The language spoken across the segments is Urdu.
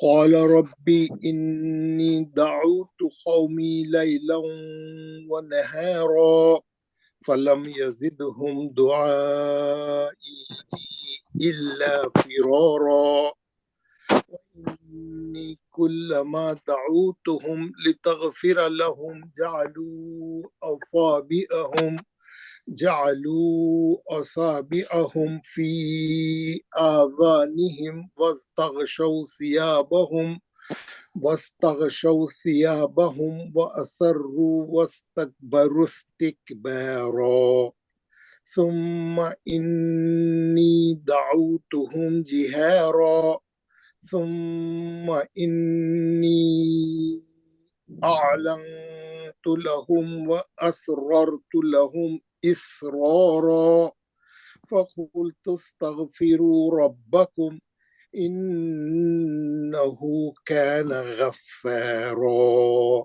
قال ربي إني دعوت قومي ليلا ونهارا فلم يزدهم دعائي إلا فرارا وإني كلما دعوتهم لتغفر لهم جعلوا أصابعهم في آذانهم واستغشوا ثيابهم وأصروا واستكبروا استكبارا ثم إني دعوتهم جهارا ثم إني أعلنت لهم وأسررت لهم إسرارا فقلت استغفروا ربكم إنه كان غفارا।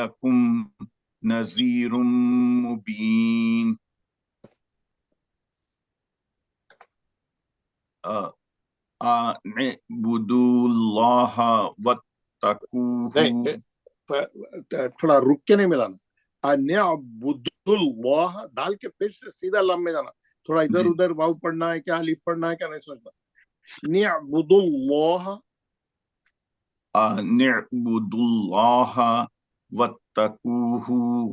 لکم نذیر مبین. اعبدوا اللہ واتقوہ. نہیں تھوڑا رک کے نہیں ملانا. انعبد اللہ دال کے پیش سے سیدھا لام میں جانا. تھوڑا ادھر ادھر واو پڑھنا ہے کیا الف پڑھنا ہے کیا نہیں سمجھنا. نعبد اللہ نعبد اللہ واتقوہ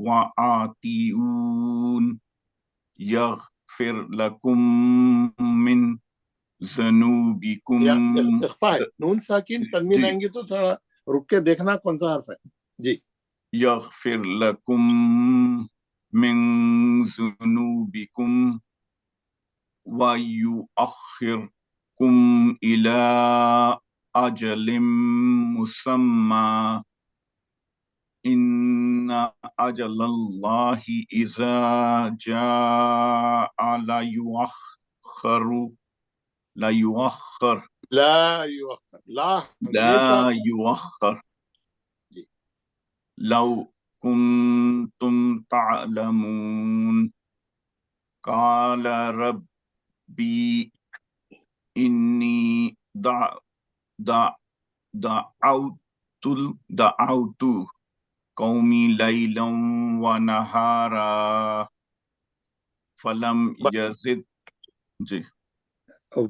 وآتیون یغفر لکم من ذنوبکم. یا اخفا ہے نون ساکن تنوین آئیں گی تو تھوڑا رک کے دیکھنا کون سا حرف ہے. جی یغفر لکم من ذنوبکم وَيُؤَخِّرْكُمْ إِلَىٰ أَجَلٍ مُّسَمًّى إِنَّ أَجَلَ اللَّهِ إِذَا جَاءَ لَا يُؤَخَّرُ لا یؤخر لا ہمیشہ. لا يُؤَخَّرُ. جی لَوْ كُنتُمْ تَعْلَمُونَ قَالَ رَبِّي إِنِّي دعوت قومی لیلا ونہارا فلم یزد. جی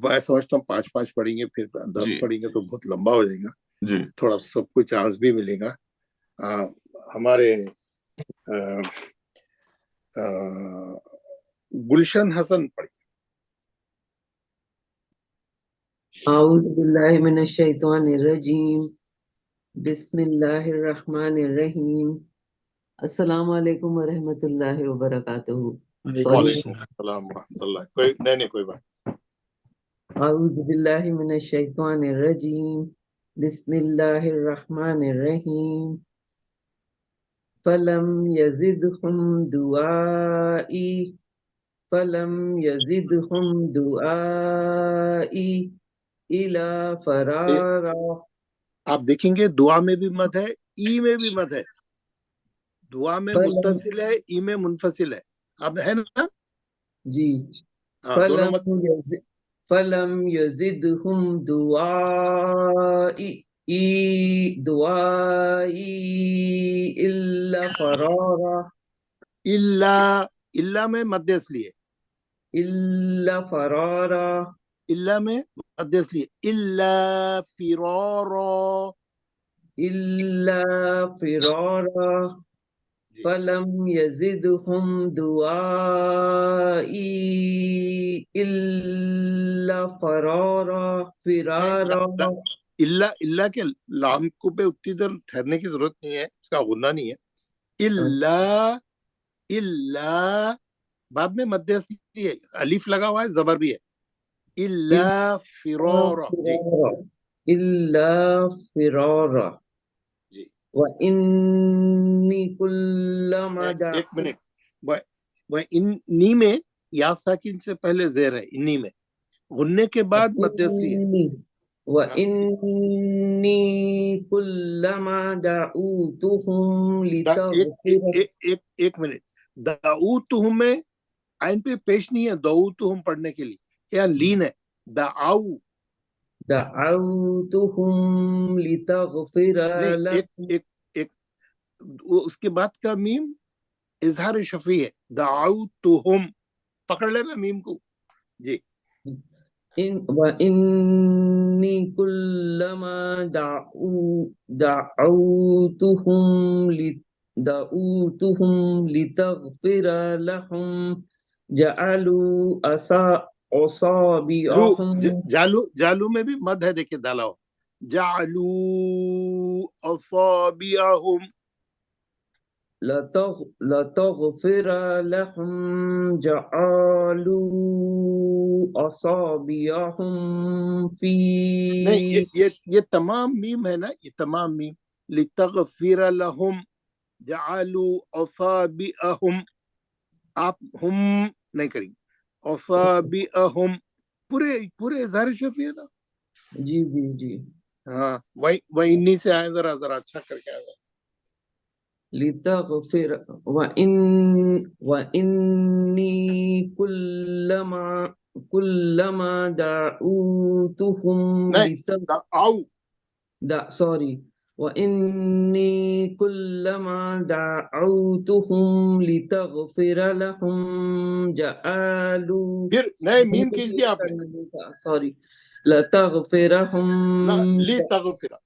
میں سمجھتا ہوں 5 پڑھیں گے پھر 10 جی پڑھیں گے تو بہت لمبا ہو جائے گا. جی تھوڑا سب کو چانس بھی ملے گا. ہمارے گلشن حسن پڑھی. اعوذ باللہ من الشیطان الرجیم بسم اللہ الرحمن الرحیم. السلام علیکم ورحمۃ اللہ وبرکاتہ. وعلیکم السلام ورحمۃ اللہ. کوئی نہیں کوئی بات. اعوذ باللہ من الشیطان الرجیم بسم اللہ الرحمن الرحیم. فلم یزدہم دعائی الا فرارا. آپ دیکھیں گے دعا میں بھی مد ہے ای میں بھی مد ہے. دعا میں متصل ہے ای میں منفصل ہے. اب ہے نا جی. دونوں مد. فلم یزدہم دعائی الا فرارا. اللہ میں مد اصلی ہے. الا فرارا. اللہ میں مد اصلی ہے. اللہ فرارا. الا فرارا. فلم یزدہم دعائی الا فرارا. فرارا. اللہ کے لام کو پہ اتنی دیر ٹھہرنے کی ضرورت نہیں ہے. اس کا غنہ نہیں ہے. اللہ باب میں مد اصلی ہے. الف لگا ہوا ہے زبر بھی ہے. الا فرارا. جی الا فرارا. جی وَإِنِّي كُلَّمَا ایک منٹ. وہ انی میں یا ساکن سے پہلے زیر ہے. انی میں غننے کے بعد مد اصلی ہے. وَإِنِّي كُلَّمَا دَعُوتُهُمْ لِتَغْفِرَ. ایک منٹ. دعوتہم میں عین پہ پیش نہیں ہے دعوتہم پڑھنے کے لیے. یا لین ہے. دعوتهم لتغفر لهم. ایک اس کے بعد کا میم اظہار شفیع ہے. دعوتہم پکڑ لینا میم کو. جی وَإِنِّي كُلَّمَا دعوتهم لتغفر لهم جعلوا أصابعهم. جالو میں بھی مد ہے. دیکھیں ڈالا ہو. جعلوا اصابعهم لتغفر لهم جعلوا أصابعهم في. نہیں یہ تمام میم ہے نا. یہ تمام میم. لتغفر لهم جعلوا اصابعهم. آپ ہم نہیں کریں گے. اصابعهم پورے اظہار شفیع ہے نا. جی جی جی. ہاں وہ انی سے آئے ذرا اچھا کر کے آئے. لتغفر وإني كلما دعوتهم نہیں دعو sorry وإني كلما دعوتهم لتغفر لهم جعلوا پھر نہیں میم کھینچ دیا آپ نے sorry لتغفرهم لا لی تغفر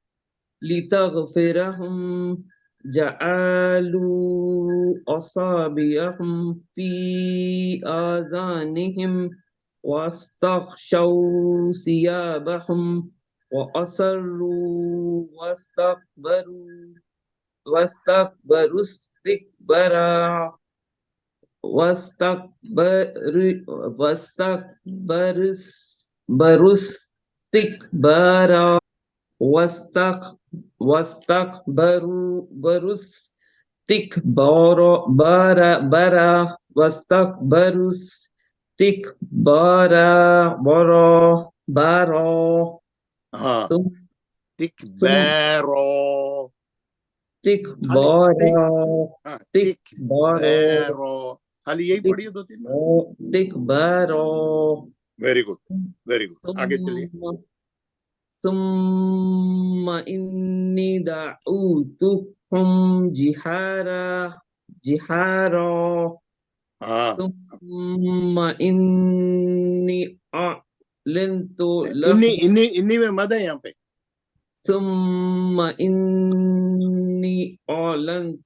لتغفرهم جعلوا أصابعهم في آذانهم واستغشوا ثيابهم وأصروا واستكبروا استكبارا واستكبروا استكبارا ہاں ثم تکبیرو ہاں تکبیرو خالی یہی پڑھیے دو تین تکبارا ویری گڈ ویری گڈ آگے چلیے ثم إني دعوتهم جهارا ہاں ثم إني أعلنت انی میں مد ہے یہاں پہ ثم إني أعلنت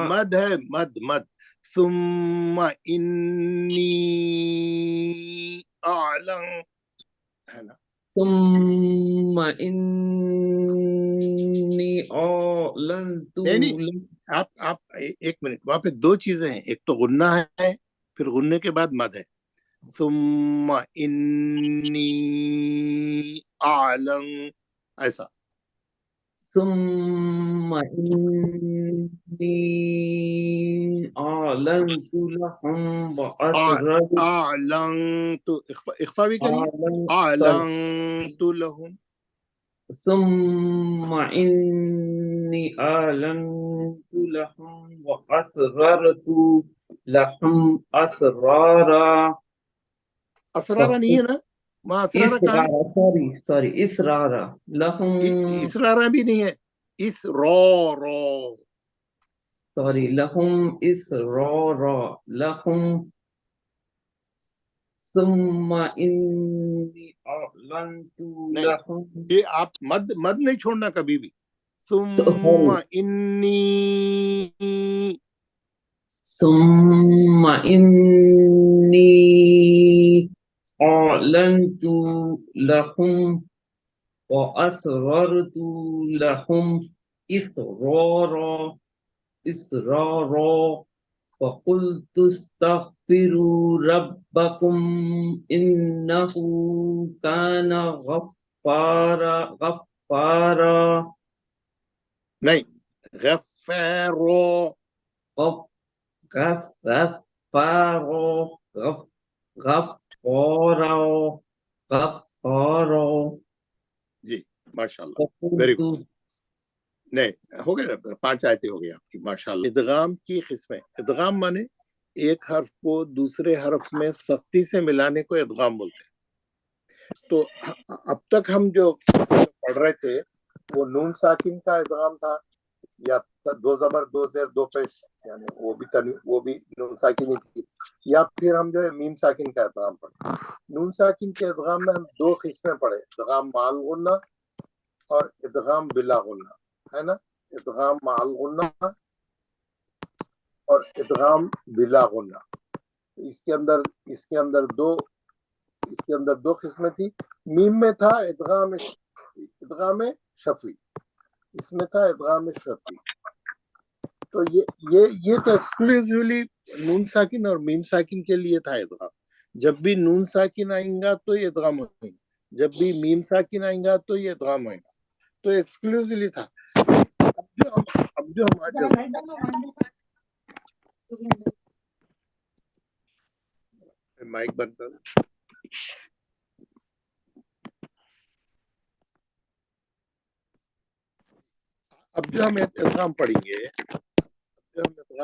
مد ہے مد ثم انی اعلم ہے نا ثم إني أعلنت نہیں آپ ایک منٹ وہاں پہ دو چیزیں ہیں ایک تو غنہ ہے پھر غننے کے بعد مد ہے ثم انی اعلم ایسا ثم إني أعلنت لهم وأسررت اعلنت اخفا بھی کریے اعلنت لهم ثم إني أعلنت لهم وأسررت لهم أسرارا اسرارا نہیں ہے نا وہاں اسرارا کہاں ہے sorry إسرارا لهم اسرارا بھی نہیں ہے اسرارا sorry لهم إسرارا لهم ثم إني أعلنت لهم یہ آپ مد نہیں چھوڑنا کبھی بھی ثم إني أعلنت لهم وأسررت لهم إسرارا فقلت استغفروا ربكم إنه كان غفارا نہیں غفارو غفارا جی ماشاء اللہ ویری گڈ نہیں ہو گیا 5 آیتیں ہو گئی آپ کی ماشاء اللہ ادغام کی قسمیں ادغام مانے ایک حرف کو دوسرے حرف میں سختی سے ملانے کو ادغام بولتے ہیں تو اب تک ہم جو پڑھ رہے تھے وہ نون ساکن کا ادغام تھا یا 2 زبر 2 زیر 2 پیش یعنی وہ بھی نون ساکن ہی تھی یا پھر ہم جو ہے میم ساکن کا ادغام پڑھے نون ساکن کے ادغام میں ہم 2 قسمیں پڑھے ادغام مع الغنہ اور ادغام بلا غنہ ہے نا ادغام مع الغنہ اور ادغام بلا غنہ اس کے اندر دو قسمیں تھی میم میں تھا ادغام شفوی اس میں تھا ادغام شفوی تو یہ تو ایکسکلوزیولی نون ساکن اور میم ساکن کے لیے تھا ادغام جب بھی نون ساکن آئیں گا تو یہ ادغام ہوئیں گا جب بھی میم ساکن آئیں گا تو یہ ادغام ہوئیں گا تو ایکسکلوزیولی تھا اب جو ہم آج مائک بند کر اب جو ہم ادغام پڑھیں گے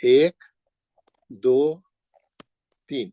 1 2 3,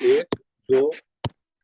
1 2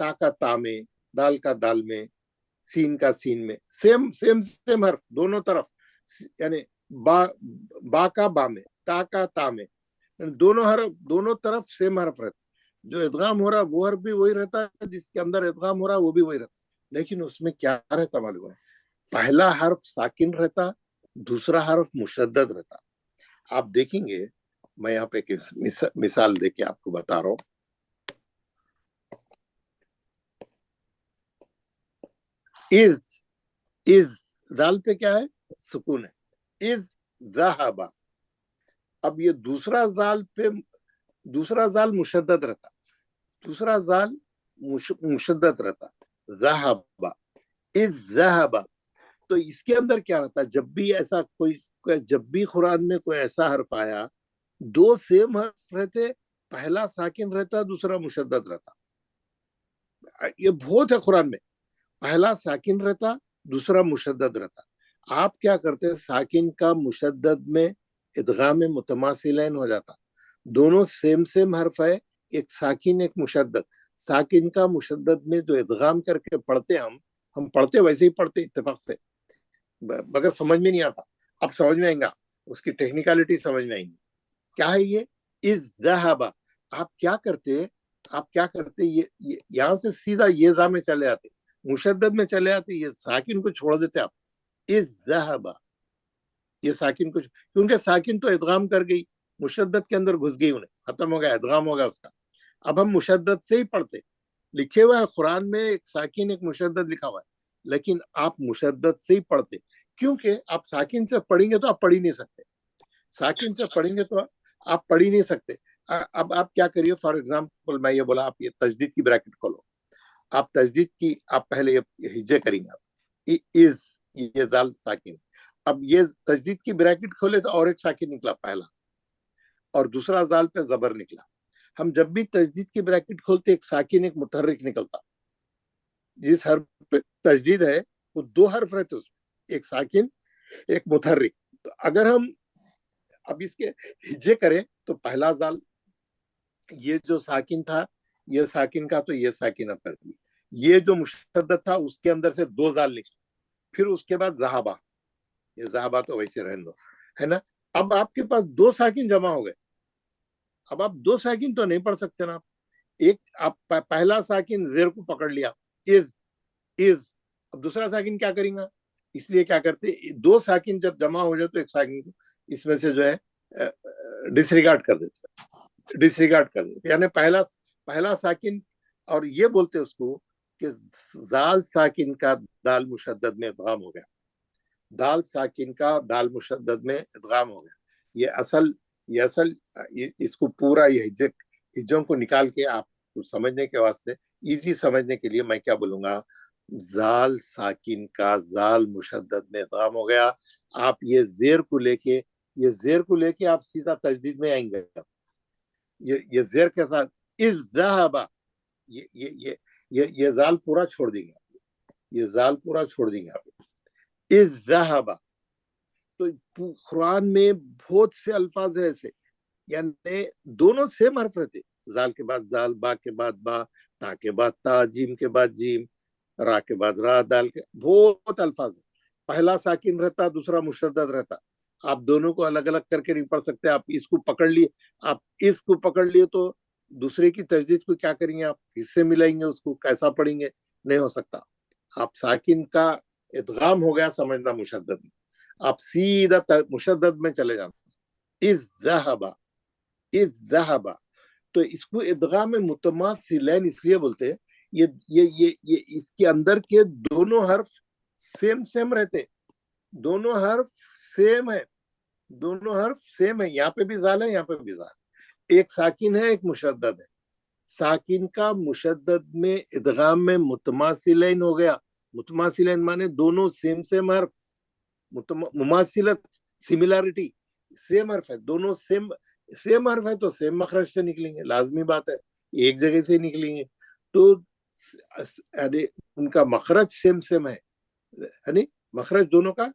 تا کا تا میں, دال کا دال میں, سین کا سین میں, سیم سیم سیم حرف دونوں طرف, یعنی با کا با میں, تا کا تا میں, دونوں حرف دونوں طرف سیم حرف رہتا. جو ادغام ہو رہا وہ حرف بھی وہی رہتا ہے, جس کے اندر ادغام ہو رہا وہ بھی وہی رہتا, لیکن اس میں کیا رہتا معلوم ہے, پہلا حرف ساکن رہتا, دوسرا حرف مشدد رہتا. آپ دیکھیں گے, میں یہاں پہ ایک مثال دے کے آپ کو بتا رہا ہوں. از دال پہ کیا ہے, سکون ہے. از ذہبا, اب یہ دوسرا زال پہ, دوسرا زال مشدد رہتا, دوسرا زال مشدد رہتا, ذہبا, از ذہبا. تو اس کے اندر کیا رہتا, جب بھی ایسا جب بھی قرآن میں کوئی ایسا حرف آیا, دو سیم حرف رہتے, پہلا ساکن رہتا, دوسرا مشدد رہتا. یہ بہت ہے قرآن میں, پہلا ساکن رہتا, دوسرا مشدد رہتا. آپ کیا کرتے, ساکن کا مشدد میں ادغام متماثلین ہو جاتا. دونوں سیم سیم حرف ہے, ایک ساکن ایک مشدد. ساکن کا مشدد میں جو ادغام کر کے پڑھتے ہم پڑھتے ویسے ہی پڑھتے اتفاق سے, مگر سمجھ میں نہیں آتا. اب سمجھ میں آئیں گا, اس کی ٹیکنیکلٹی سمجھ میں آئیں گی. کیا ہے یہ از ذہبا؟ آپ کیا کرتے یہاں سے سیدھا یہ زا میں چلے آتے, مشدد میں چلے آتے, یہ ساکن کو چھوڑ دیتے آپ. از ذہبا, یہ ساکن کو, کیونکہ ساکن تو ادغام کر گئی, مشدد کے اندر گھس گئی, انہیں ختم ہو گیا, ادغام ہوگا اس کا. اب ہم مشدد سے ہی پڑھتے, لکھے ہوا ہے قرآن میں ایک ساکن ایک مشدد لکھا ہوا ہے, لیکن آپ مشدد سے ہی پڑھتے, کیونکہ آپ ساکن سے پڑھیں گے تو آپ پڑھ ہی نہیں سکتے. ساکن سے پڑھیں گے تو آپ پڑھ ہی نہیں سکتے. اب آپ کیا کریے, فار ایگزامپل میں یہ بولا, آپ یہ تجدید کی بریکٹ کھولو, آپ تجدید کی, آپ پہلے یہ ہجے کریں گے, آپ یہ دال ساکن. اب یہ تجدید کی بریکٹ کھولے تو اور ایک ساکن نکلا پہلا, اور دوسرا زال پہ زبر نکلا. ہم جب بھی تجدید کی بریکٹ کھولتے, ایک ساکن ایک متحرک نکلتا. جس حرف پہ تجدید ہے وہ دو حرف رہتے اس میں, ایک ساکن ایک متحرک. تو اگر ہم اب اس کے ہجے کریں تو پہلا زال یہ جو ساکن تھا, یہ ساکن کا, تو یہ ساکن اب کر دی. یہ جو مشدد تھا اس کے اندر سے دو زال نکلے, پھر اس کے بعد ذہبا, یہ ذہبا تو ویسے رہن دو, ہے نا. اب آپ کے پاس دو ساکن جمع ہو گئے. اب آپ دو ساکن تو نہیں پڑھ سکتے نا. ایک آپ پہلا ساکن زیر کو پکڑ لیا, از, اب دوسرا ساکن کیا کریں گا, اس لیے کیا کرتے, دو ساکن جب جمع ہو جائے تو ایک ساکن کو اس میں سے جو ہے ڈسریگارڈ کر دیتے, یعنی پہلا ساکن. اور یہ بولتے اس کو کہ زال ساکن کا دال مشدد میں ادغام ہو گیا, دال ساکن کا دال مشدد میں ادغام ہو گیا. یہ اصل اس کو پورا یہ ہجوں کو نکال کے آپ کو سمجھنے کے واسطے, ایزی سمجھنے کے لیے میں کیا بولوں گا, زال ساکن کا زال مشدد میں ادغام ہو گیا. آپ یہ زیر کو لے کے آپ سیدھا تجدید میں آئیں گے. یہ زیر کے ساتھ از ذہبا, یہ زال پورا چھوڑ دیں گے آپ, از ذہبا. تو قرآن میں بہت سے الفاظ ہیں ایسے, یعنی دونوں سیم حرف رہتے, زال کے بعد زال, با کے بعد با, تا کے بعد تا, جیم کے بعد جیم, را کے بعد را, دال کے, بہت الفاظ ہیں. پہلا ساکن رہتا, دوسرا مشدد رہتا. آپ دونوں کو الگ الگ کر کے نہیں پڑھ سکتے. آپ اس کو پکڑ لیے تو دوسرے کی تجدید کو کیا کریں گے, آپ کس سے ملائیں گے, اس کو کیسا پڑھیں گے, نہیں ہو سکتا. آپ ساکن کا ادغام ہو گیا سمجھنا مشدد میں, آپ سیدھا مشدد میں چلے جانا, از ذہبا. تو اس کو ادغام متماثلین اس لیے بولتے ہیں, یہ اس کے اندر کے دونوں حرف سیم رہتے, دونوں حرف سیم ہے, یہاں پہ بھی زال ہے, یہاں پہ بھی زال. ایک ساکن ہے, ایک مشدد ہے. ساکن کا مشدد میں ادغام میں متماثلین ہو گیا. متماثلین مانے دونوں سیم حرف, مماثلت سملیرٹی, سیم حرف ہے, دونوں سیم حرف ہے تو سیم مخرج سے نکلیں گے, لازمی بات ہے, ایک جگہ سے نکلیں گے. تو ان کا مخرج سیم ہے, یعنی مخرج دونوں کا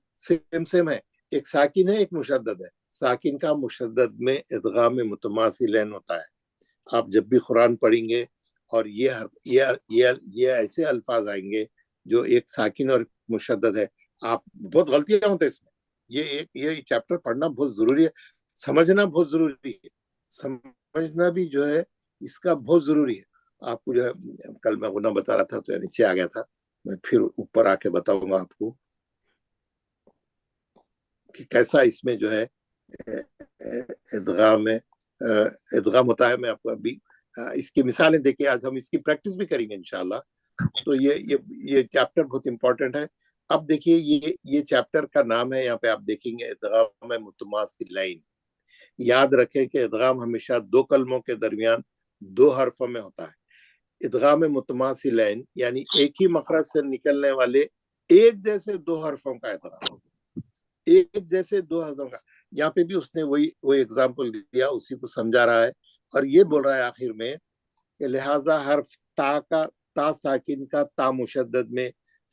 سیم ہے. ایک ساکن ہے, ایک مشدد ہے. ساکن کا مشدد میں ادغام متماثلین ہوتا ہے. آپ جب بھی قرآن پڑھیں گے اور یہ ایسے الفاظ آئیں گے جو ایک ساکن اور مشدد ہے. آپ بہت غلطیاں ہوتے اس میں. یہ چیپٹر پڑھنا بہت ضروری ہے, سمجھنا بہت ضروری ہے, سمجھنا بھی جو ہے اس کا بہت ضروری ہے. آپ کو جو ہے کل میں غنہ بتا رہا تھا تو نیچے آ گیا تھا, میں پھر اوپر آ کے بتاؤں گا آپ کو کہ کیسا اس میں جو ہے ادغام ہوتا ہے. میں آپ کو ابھی اس کی مثالیں دیکھیں, آج ہم اس کی پریکٹس بھی کریں گے انشاءاللہ. تو یہ چیپٹر بہت امپورٹنٹ ہے. اب دیکھیے یہ چیپٹر کا نام ہے, یہاں پہ آپ دیکھیں گے ادغام متماثلین. یاد رکھیں کہ ادغام ہمیشہ دو کلموں کے درمیان دو حرفوں میں ہوتا ہے. ادغام متماثلین یعنی ایک ہی مخرج سے نکلنے والے ایک جیسے دو حرفوں کا ادغام, ایک جیسے دو حرفوں کا. یہاں پہ بھی اس نے وہی ایگزامپل دیا, اسی کو سمجھا رہا ہے, اور یہ بول رہا ہے آخر میں کہ لہذا حرف تا ساکن کا تا مشدد میں,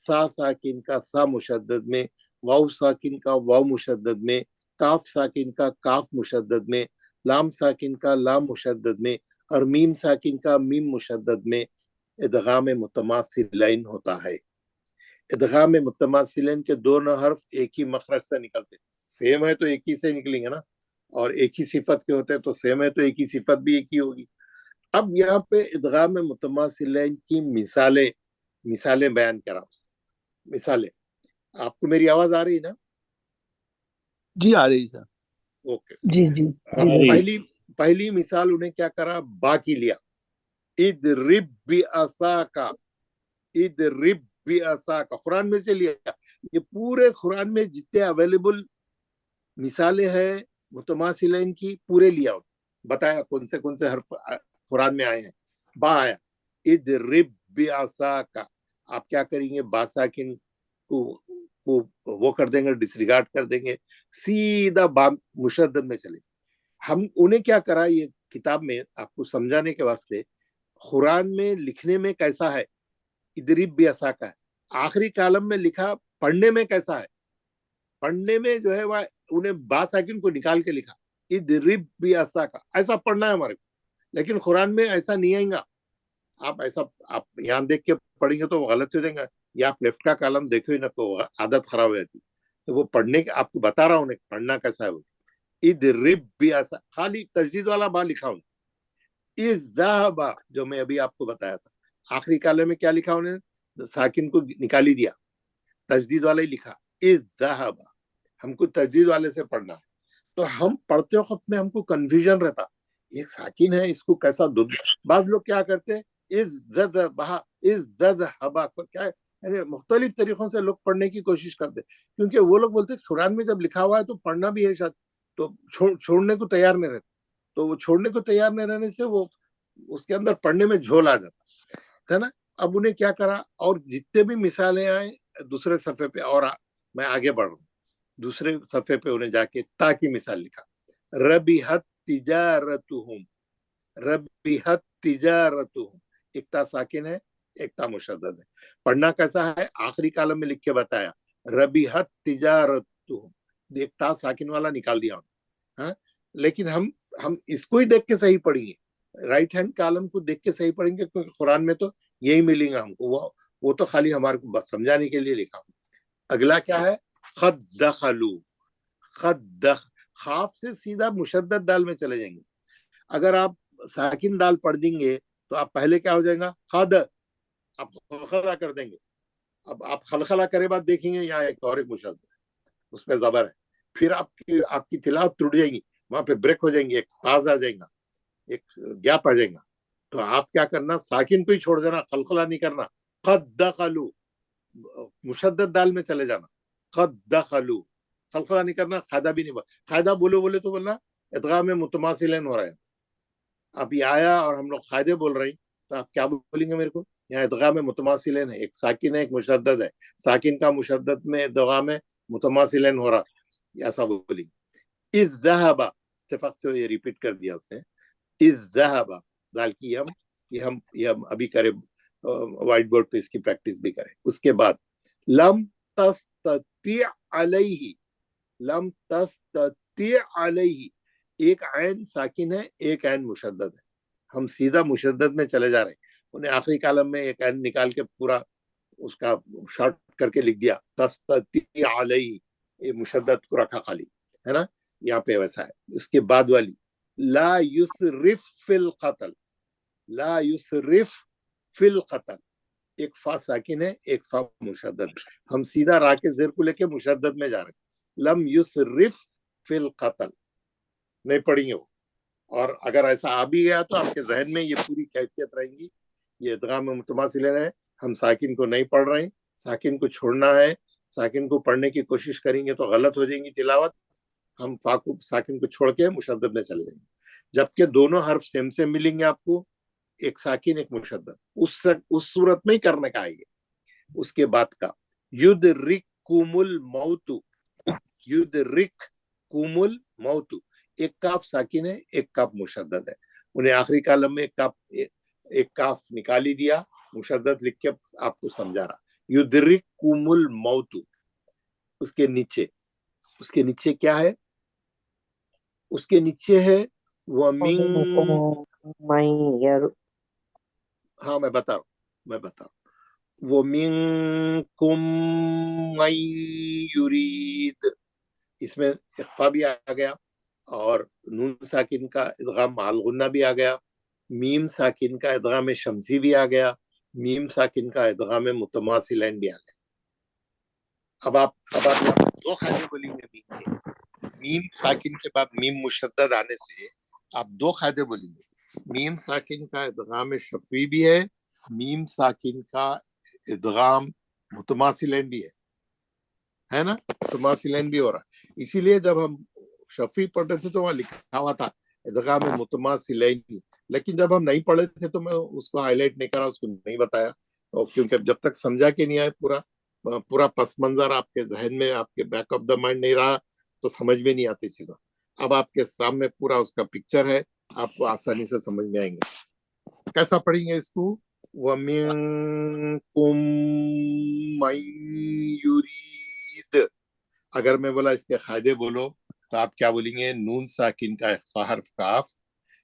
سا ساکن کا سا مشدد میں, واو ساکن کا واو مشدد میں, کاف ساکن کا کاف مشدد میں, لام ساکن کا لام مشدد میں, اور میم ساکن کا میم مشدد میں ادغام متماثلین ہوتا ہے. ادغام متماثلین کے دونوں حرف ایک ہی مخرج سے نکلتے, سیم ہے تو ایک ہی سے نکلیں گے نا, اور ایک ہی صفت کے ہوتے تو سیم ہے تو ایک ہی صفت بھی ایک ہی ہوگی. اب یہاں پہ ادغام متماثلین کی مثالیں بیان کرا. مثالیں آپ کو میری آواز آ رہی نا؟ جی آ رہی سر. اوکے. جی جی پہلی مثال انہیں کیا کرا, با کی لیا, اضرب بعصاک, اضرب بعصاک, قرآن میں سے لیا. یہ پورے قرآن میں جتنے اویلیبل مثالیں ہیں متماثلین کی پورے لیا, بتایا کون سے حرف قرآن میں آئے ہیں. با آیا, اضرب بعصاک, آپ کیا کریں گے, با ساکن کو وہ کر دیں گے, ڈسریگارڈ کر دیں گے, سیدھا با مشدد میں چلے. ہم انہیں کیا کرا, یہ کتاب میں آپ کو سمجھانے کے واسطے قرآن میں لکھنے میں کیسا ہے اضرب بعصاک ہے, آخری کالم میں لکھا پڑھنے میں کیسا ہے. پڑھنے میں جو ہے وہ انہیں با ساکن کو نکال کے لکھا اضرب بعصاک, ایسا پڑھنا ہے ہمارے کو. لیکن قرآن میں ایسا نہیں آئیں گا. آپ یہاں دیکھ کے پڑھیں گے تو وہ غلط ہو جائیں گا, یا آپ لیفٹ کا کالم دیکھو نا تو عادت خراب ہو جاتی. تو وہ پڑھنے کے آپ کو بتا رہا ہوں پڑھنا کیسا ہے. وہ اضرب بعصاک, خالی تجدید والا با لکھا ہوں. اذهب جو میں ابھی آپ کو بتایا تھا, آخری کالم میں کیا لکھا انہیں, ساکن کو نکالی دیا, تجدید والا ہی لکھا اذهب. ہم کو تجدید والے سے پڑھنا ہے. تو ہم پڑھتے وقت میں ہم کو کنفیوژن رہتا, ایک ساکن ہے اس کو کیسا بعض لوگ کیا کرتے کیا ہے, مختلف طریقوں سے لوگ پڑھنے کی کوشش کرتے, کیونکہ وہ لوگ بولتے قرآن میں جب لکھا ہوا ہے تو پڑھنا بھی ہے شاید, تو چھوڑنے کو تیار نہیں رہتے. تو وہ چھوڑنے کو تیار نہیں رہنے سے وہ اس کے اندر پڑھنے میں جھول آ جاتا ہے نا. اب انہیں کیا کرا, اور جتنے بھی مثالیں آئے دوسرے صفحے پہ, اور میں آگے بڑھ رہا ہوں, دوسرے صفحے پہ انہیں جا کے تا کی مثال لکھا, ربحت تجارتہم, ربحت تجارتہم, ایک تا ساکن ہے ایک تا مشدد ہے. پڑھنا کیسا ہے, آخری کالم میں لکھ کے بتایا ربحت تجارتہم, ایک تا ساکن والا نکال دیا. ہاں, لیکن ہم اس کو ہی دیکھ کے صحیح پڑھیں گے, رائٹ ہینڈ کالم کو دیکھ کے صحیح پڑھیں گے, کیونکہ قرآن میں تو یہی ملیں گا ہم کو. وہ تو خالی ہمارے کو بس سمجھانے کے لیے لکھا ہوں. اگلا کیا ہے, قد دخلوا, خاف سے سیدھا مشدد دال میں چلے جائیں گے. اگر آپ ساکن دال پڑھ دیں گے تو آپ پہلے کیا ہو جائے گا, خد, آپ خلخلہ کر دیں گے. اب آپ خلخلہ کرے بعد دیکھیں گے یہاں ایک اور ایک مشدد اس پہ زبر ہے, پھر آپ کی تلاوت ٹوٹ جائے گی, وہاں پہ بریک ہو جائیں گے, ایک پاز آ جائے گا, ایک گیپ آ جائے گا. تو آپ کیا کرنا, ساکن کو ہی چھوڑ دینا, خلخلہ نہیں کرنا. قد دخلوا, مشدد دال میں چلے جانا, قد دخلوا, خلخلہ نہیں کرنا, قاعدہ بھی نہیں. قاعدہ بولے تو بولنا ادغام متماثلین ہو رہا ہے. اب یہ آیا اور ہم لوگ قاعدے بول رہے ہیں, تو آپ کیا بولیں گے میرے کو, یہاں ادغام متماثلین ہے, ایک ساکن ہے ایک مشدد ہے, ساکن کا مشدد میں ادغام متماثلین ہو رہا, ایسا بولیں گے. اذ ذهب, اتفاق سے یہ ریپیٹ کر دیا اس نے, اذ ذهب, دال کی یہ ہم ابھی کرے, وائٹ بورڈ پہ اس کی پریکٹس بھی کریں. اس کے بعد لم تستطیع علیہ, لم تستطیع علیہ, ایک عین ساکن ہے ایک عین مشدد ہے, ہم سیدھا مشدد میں چلے جا رہے ہیں. انہیں آخری کالم میں ایک این نکال کے پورا اس کا شارٹ کر کے لکھ دیا تستطیع علیہ، یہ مشدد کو رکھا خالی ہے نا، یہاں پہ ویسا ہے. اس کے بعد والی لا یسرف فی القتل، لا یسرف فی القتل، ایک فا ساکن ہے ایک فا مشدد. ہم سیدھا را کے زیر کو لے کے مشدد میں جا رہے ہیں. لم یسرف فی القتل نہیں پڑھیں گے وہ. اور اگر ایسا آ بھی گیا تو آپ کے ذہن میں یہ پوری کیفیت رہیں گی. یہ ادغام متماثلین ہے، ہم ساکن کو نہیں پڑھ رہے ہیں، ساکن کو چھوڑنا ہے. ساکن کو پڑھنے کی کوشش کریں گے تو غلط ہو جائیں گی تلاوت. ہم فا کو ساکن کو چھوڑ کے مشدد میں چلے جائیں گے، جبکہ دونوں حرف سیم سے ملیں گے آپ کو، ایک ساکن ایک مشدد. اس صورت میں ہی کرنے کا ہے. اس کے بعد کا یدرککم الموت، یدرککم الموت، ایک کاف ساکن ہے ایک کاف مشدد ہے. انہیں آخری کالم میں ایک کاف نکالی دیا، مشدد لکھ کے آپ کو سمجھا رہا. یدرککم الموت، اس کے نیچے کیا ہے؟ اس کے نیچے ہے ہاں میں بتا رہا ہوں وَمِنْكُمْ مَنْ يُرِيدُ، اس میں اخفا بھی آ گیا اور نون ساکن کا ادغام مع الغنہ بھی آ گیا، میم ساکن کا ادغام شمسی بھی آ گیا، میم ساکن کا ادغام متماثلین بھی آ گیا. اب آپ یہاں دو قاعدے بولیں گے میم کے. میم ساکن کے بعد میم مشدد آنے سے آپ دو قاعدے بولیں گے. میم ساکن کا ادغام شفوی بھی ہے، میم ساکن کا ادغام متماثلین بھی ہے نا، متماثلین بھی ہو رہا ہے. اسی لیے جب ہم شفوی پڑھتے تھے تو وہاں لکھا ہوا تھا ادغام متماثلین بھی، لیکن جب ہم نہیں پڑھے تھے تو میں اس کو ہائی لائٹ نہیں کرا، اس کو نہیں بتایا، کیونکہ جب تک سمجھا کے نہیں آئے پورا پس منظر آپ کے ذہن میں، آپ کے بیک آف دا مائنڈ نہیں رہا تو سمجھ میں نہیں آتی چیزیں. اب آپ کے سامنے پورا اس کا پکچر ہے، آپ کو آسانی سے سمجھ میں آئیں گے. کیسا پڑھیں گے اس کو؟ وَمِنْكُمْ مَنْ يُرِيدُ. اگر میں بولا اس کے قاعدے بولو تو آپ کیا بولیں گے؟ نون ساکن کا اخفا حرف کاف،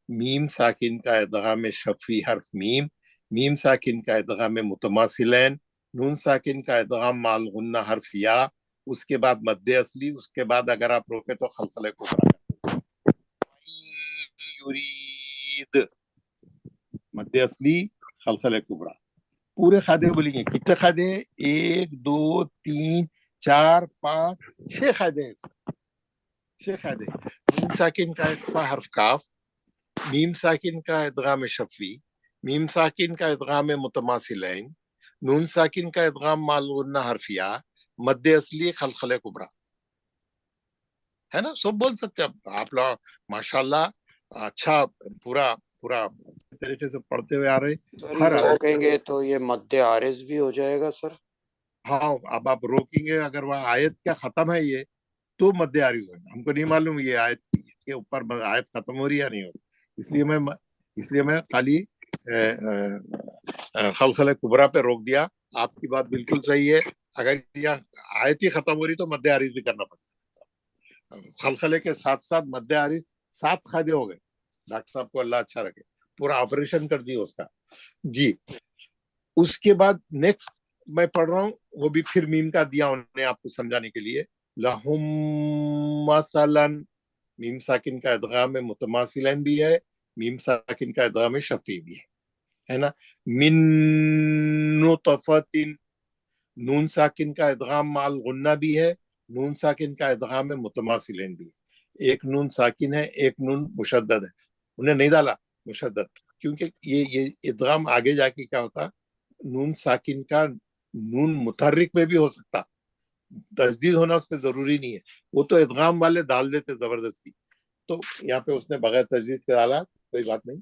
میم ساکن کا ادغام شفوی حرف میم، میم ساکن کا ادغام متماثلین، نون ساکن کا ادغام مع الغنہ حرف یا، اس کے بعد مد اصلی، اس کے بعد اگر آپ روکے تو خلخلے کو یرید، مد اصلی خلخلے کبرا. پورے قاعدے بولیں گے. کتنے قاعدے؟ 1 2 3 4 5 6 قاعدے ہیں اس میں. 6 قاعدے. میم ساکن کا اخفا حرف کاف، میم ساکن کا ادغام شفوی، میم ساکن کا ادغام متماثلین، نون ساکن کا ادغام مع الغنہ حرف یا، مد اصلی خلخلے کبرا. ہے نا؟ سب بول سکتے ہیں آپ لوگ. ماشاءاللہ اچھا پورا طریقے سے پڑھتے ہوئے آ رہے. سر روکیں گے تو یہ مد عارض بھی ہو جائے گا سر؟ ہاں اب آپ روکیں گے اگر وہ آیت کیا ختم ہے یہ تو مد عارض ہوگا. ہم کو نہیں معلوم یہ آیت اس کے اوپر آیت ختم ہو رہی ہے نہیں ہو رہی، اس لیے میں خالی خلخلے کبرا پہ روک دیا. آپ کی بات بالکل صحیح ہے، اگر یہاں آیت ہی ختم ہو رہی تو مد عارض بھی کرنا پڑتا. خلخلے کے ساتھ ساتھ مد عارض 7 قاعدے ہو گئے. ڈاکٹر صاحب کو اللہ اچھا رکھے، پورا آپریشن کر دیا اس کا. جی اس کے بعد نیکسٹ میں پڑھ رہا ہوں، وہ بھی پھر میم کا دیا انہوں نے آپ کو سمجھانے کے لیے. لہم مثلا، میم ساکن کا ادغام متماثلین بھی ہے، میم ساکن کا ادغام شفوی بھی ہے نا. من نطفت، نون ساکن کا ادغام مع الغنہ بھی ہے، نون ساکن کا ادغام متماثلین بھی ہے. ایک نون ساکن ہے ایک نون مشدد ہے، انہیں نہیں ڈالا مشدد کیونکہ یہ ادغام آگے جا کے کیا ہوتا، نون ساکن کا نون متحرک میں بھی ہو سکتا، تجدید ہونا اس پہ ضروری نہیں ہے. وہ تو ادغام والے ڈال دیتے زبردستی، تو یہاں پہ اس نے بغیر تجدید کے ڈالا، کوئی بات نہیں.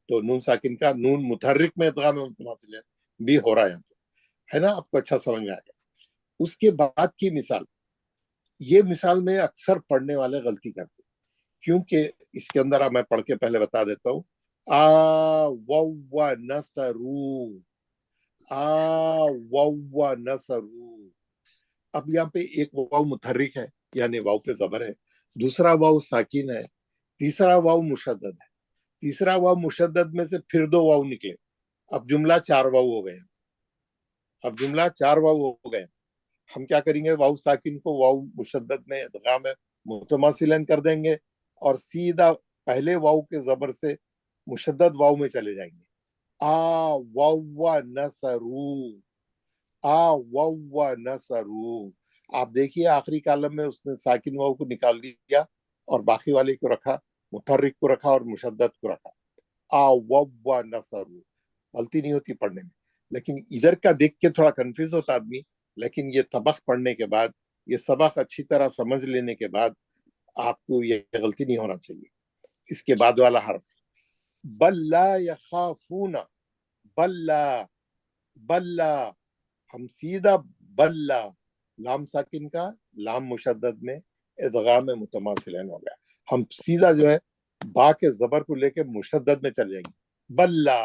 تو نون ساکن کا نون متحرک میں ادغام متماثلین بھی ہو رہا ہے یہاں پہ، ہے نا؟ آپ کو اچھا سمجھ میں آ گیا. اس کے بعد کی مثال، یہ مثال میں اکثر پڑھنے والے غلطی کرتے کیونکہ اس کے اندر میں پڑھ کے پہلے بتا دیتا ہوں. نصرو. اب یہاں پہ ایک واو متحرک ہے یعنی واو پہ زبر ہے، دوسرا واو ساکن ہے، تیسرا واو مشدد ہے. تیسرا واو مشدد میں سے پھر 2 واو نکلے. اب جملہ 4 واو ہو گئے. اب جملہ 4 واو ہو گئے. ہم کیا کریں گے؟ واو ساکن کو واو مشدد میں ادغام متماثلن کر دیں گے اور سیدھا پہلے واو کے زبر سے مشدد واو میں چلے جائیں گے. آ واو نصرو، آ واو نصرو. آپ دیکھیے آخری کالم میں اس نے ساکن واو کو نکال دیا اور باقی والے کو رکھا، متحرک کو رکھا اور مشدد کو رکھا. آ واو نصرو. غلطی نہیں ہوتی پڑھنے میں، لیکن ادھر کا دیکھ کے تھوڑا کنفیوز ہوتا آدمی. لیکن یہ سبق پڑھنے کے بعد، یہ سبق اچھی طرح سمجھ لینے کے بعد آپ کو یہ غلطی نہیں ہونا چاہیے. اس کے بعد والا حرف بل لا یخافون، بلا بلا، ہم سیدھا بلا لام ساکن کا لام مشدد میں ادغام متماثلین ہو گیا. ہم سیدھا جو ہے با کے زبر کو لے کے مشدد میں چل جائیں گے بلا.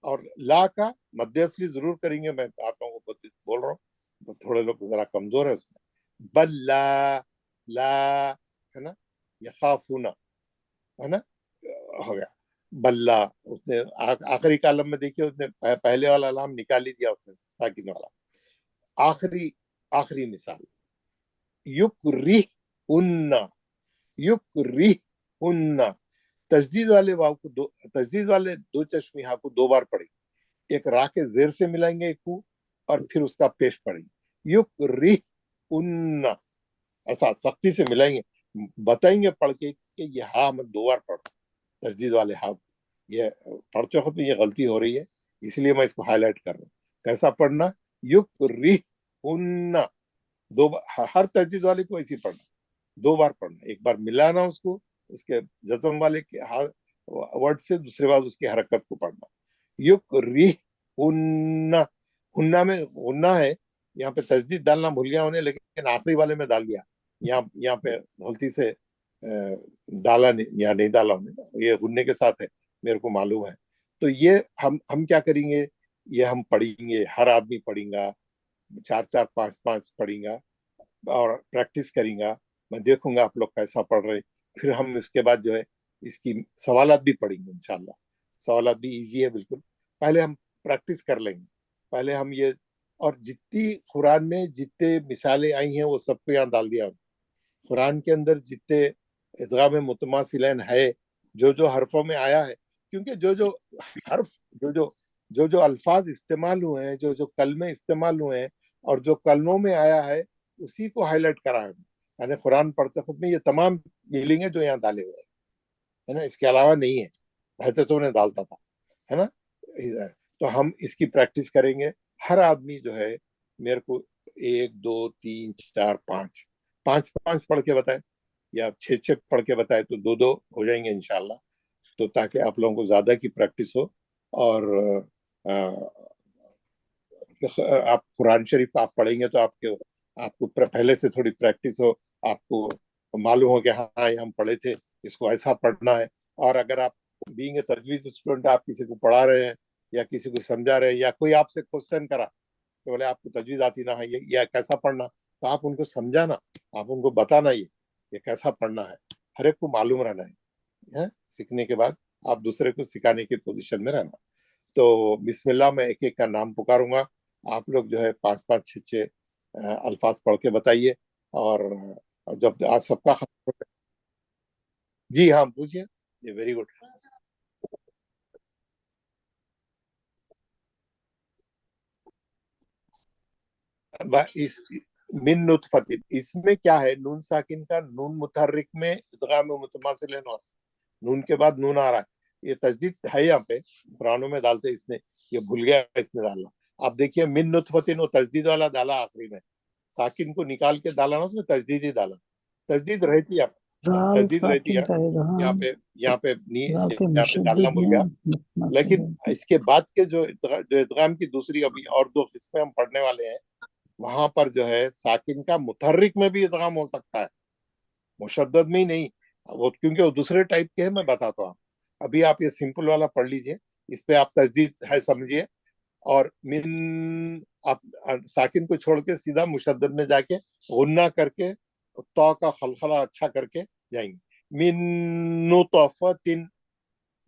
اور لا کا مد اصلی ضرور کریں گے، میں آپ لوگوں کو بول رہا ہوں، تھوڑے لوگ ذرا کمزور ہے اس میں. بلا لا ہے نا، یخافون ہے نا، ہو گیا بلا. اس نے آخری کالم میں دیکھیے اس نے پہلے والا لام نکال ہی دیا اس نے ساکن والا. آخری مثال یکرہن، یکرہن. تجدید والے واو کو تجدید والے دو چشمی ہاں کو 2 بار پڑھیں. ایک را کے زیر سے ملائیں گے ایک کو، اور پھر اس کا پیش پڑھیں گے یکرہن. ایسا سختی سے ملائیں گے، بتائیں گے پڑھ کے کہ یہ ہاں میں 2 بار پڑھ. تجدید والے ہاں یہ پڑھتے وقت یہ غلطی ہو رہی ہے، اس لیے میں اس کو ہائی لائٹ کر رہا ہوں. کیسا پڑھنا؟ یکرہن. 2 بار ہر تجدید والے کو ایسی پڑھنا، 2 بار پڑھنا. ایک بار ملانا اس کو، اس کے جزم والے کے ورڈ سے، دوسرے بار اس کی حرکت کو پڑھنا. یکرہن، ہنہ میں غنہ ہے، یہاں پہ تجدید ڈالنا بھول گیا انہیں، لیکن آخری والے میں ڈال دیا. یہاں پہ غلطی سے ڈالا نہیں یا نہیں ڈالا انہیں، یہ غننے کے ساتھ ہے میرے کو معلوم ہے. تو یہ ہم کیا کریں گے؟ یہ ہم پڑھیں گے، ہر آدمی پڑھیں گا، 4 5 پڑھیں گا اور پریکٹس کریں گا. میں دیکھوں گا آپ لوگ کیسا پڑھ رہے. پھر ہم اس کے بعد جو ہے اس کی سوالات بھی پڑھیں گے انشاءاللہ. سوالات بھی ایزی ہے بالکل. پہلے ہم پریکٹس کر لیں گے، پہلے ہم یہ. اور جتنی قرآن میں جتنے مثالیں آئی ہیں وہ سب کو یہاں ڈال دیا. قرآن کے اندر جتنے ادغام متماثلین ہے، جو حرفوں میں آیا ہے، کیونکہ جو حرف، جو الفاظ استعمال ہوئے ہیں، جو کلمے استعمال ہوئے ہیں اور جو کلموں میں آیا ہے، اسی کو ہائی لائٹ کرا ہے. یعنی قرآن پڑھتے خود میں یہ تمام میلنگ ہے جو یہاں ڈالے ہوئے ہے نا، اس کے علاوہ نہیں ہے. رہتے تو انہیں ڈالتا تھا ہے نا. تو ہم اس کی پریکٹس کریں گے. ہر آدمی جو ہے میرے کو 1 2 3 4 5 پڑھ کے بتائے، یا 6 پڑھ کے بتائے، تو 2 ہو جائیں گے انشاءاللہ. تو تاکہ آپ لوگوں کو زیادہ کی پریکٹس ہو، اور آپ قرآن شریف آپ پڑھیں گے تو آپ کو پہلے سے تھوڑی پریکٹس ہو، آپ کو معلوم ہو کہ ہاں یہ ہم پڑھے تھے، اس کو ایسا پڑھنا ہے. اور اگر آپ بینگ اے تجوید اسٹوڈنٹ آپ کسی کو پڑھا رہے ہیں یا کسی کو سمجھا رہے ہیں، یا کوئی آپ سے کوشچن کرا کہ بولے آپ کو تجوید آتی نہ ہے یا کیسا پڑھنا، تو آپ ان کو سمجھانا، آپ ان کو بتانا یہ کیسا پڑھنا ہے. ہر ایک کو معلوم رہنا ہے. سیکھنے کے بعد آپ دوسرے کو سکھانے کی پوزیشن میں رہنا. تو بسم اللہ، میں ایک ایک کا نام پکاروں گا، آپ لوگ جو ہے 5 5 6 6 الفاظ پڑھ کے بتائیے. اور جب آج سب کا ختم ہو، جی ہاں پوچھیے. جی ویری گڈ. من نطفت، اس میں کیا ہے؟ نون ساکن کا نون متحرک میں ادغام متماثل نون کے بعد نون آ رہا ہے. یہ تجدید ہے یہاں پہ قرآنوں میں ڈالتے، اس نے یہ بھول گیا اس میں ڈالنا. آپ دیکھیے من نطفت، وہ تجدید والا ڈالا آخری میں، ساکن کو نکال کے ڈالا نا اس میں تجدید ہی ڈالا. تجدید رہتی ہے، زال تجدید رہتی ہے. ساکن کا ادغام یہاں پہ ذات ڈالنا مشدد بھول میں گیا. لیکن متماثل. اس کے بعد کے جو ادغام کی دوسری ابھی اور 2 قسمیں ہم پڑھنے والے ہیں، وہاں پر جو ہے ساکن کا متحرک میں بھی ادغام ہو سکتا ہے، مشدد میں ہی نہیں. وہ کیونکہ وہ دوسرے ٹائپ کے ہیں، میں بتاتا ہوں. ابھی آپ یہ سمپل والا پڑھ لیجئے، اس پہ آپ تجدید ہے سمجھیے، اور من آپ ساکن کو چھوڑ کے سیدھا مشدد میں جا کے غنہ کر کے تو کا خلخلہ اچھا کر کے جائیں گے. من نطفت،